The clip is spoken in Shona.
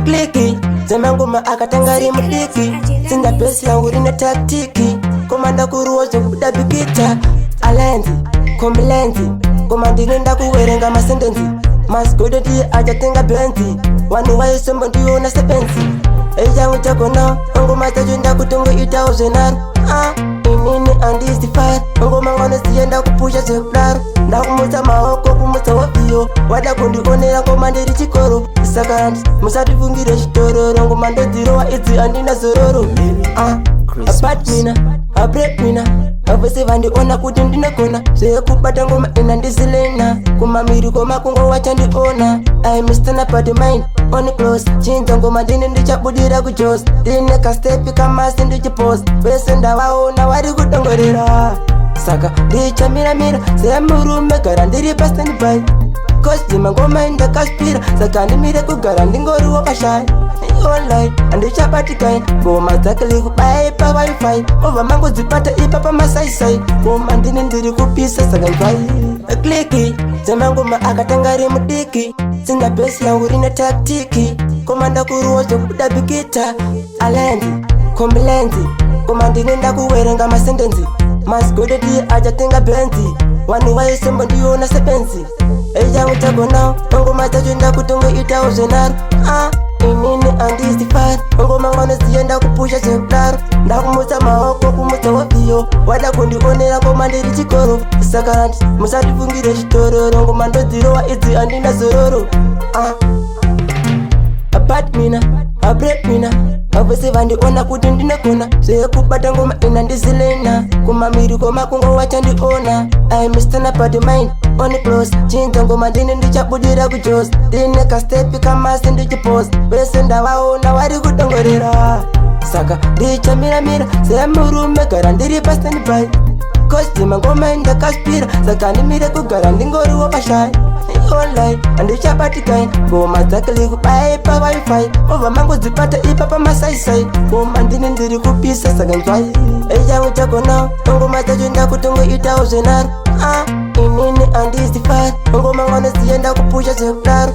kliki dzemangoma akatangari mudiki tsinda besi yangu rine taktiki komanda kuruwa zvekudabikita alenzi kombilenzi koma ndinenda kuwerenga masentensi masgodo ndiye achatenga benzi vanhu vaisombo ndiona sepenzi eyangu takona ngoma dzacho ndakutongoitawo zvenaro inini andizifari ngoma nganozienda kupusha zvekudaro ndakumutsa maoko kumutsa wavhiyo wada kundionera ngoma ndiri chikoro saka musatifungire chitororo ngoma ndodzirowa idzi andina zororo abat mina abrep mina vavese vandiona kuti ndinogona zvekubata ngoma ina ndizilena kumamiri komakungo wachandiona aimistana but mine on close chinza ngoma ndini ndichabudira kujos ndine kastepi kamasi ndichipost vese ndavaona vari kudongorera saka ndichamiramira semurume gara ndiri pastanby kostima ngoma indakaspira saka ndimire kugara ndingoriwo kashai online andichabatikani ngoma dzakeli kubai pawifi ova mangodzipata ipa pamasaisai ngoma ndini ndiri kupisa saka ndwai kliki dzemangoma akatangari mudiki tsinga besi yangu rine taktiki komanda kuruwa zvekudabikita alenzi kombilenzi koma ndinenda kuwerenga masentensi masgodo ndiye achatenga benzi vanhu vaisombo ndiona sepenzi eyangu tagonawo ngoma dzacho ndakutongoitawo zvenaro inini andizifari ngoma nganozienda kupusha zvekudaro ndakumutsa maoko kumutsa wavhiyo wada kundionera ngoma ndiri chikoro saka musatifungire chitororo ngoma ndodzirowa idzi andina zororo abat mina abrep mina vavese vandiona kuti ndinogona zvekubata ngoma ina ndizilena kumamiri komakungo wachandiona aimistana but mine on close chinza ngoma ndini ndichabudira kujos ndine kastepi kamasi ndichipost vese ndavaona vari kudongorera saka ndichamiramira semurume gara ndiri pastanby kostima ngoma indakaspira saka ndimire kugara ndingoriwo kashai online andichabatikani ngoma dzakeli kubai pawifi ova mangodzipata ipa pamasaisai ngoma ndini ndiri kupisa saka nzwai eyangu tagonawo ngoma dzacho ndakutongoitawo zvenaro inini andizifari ngoma nganozienda kupusha zvekudaro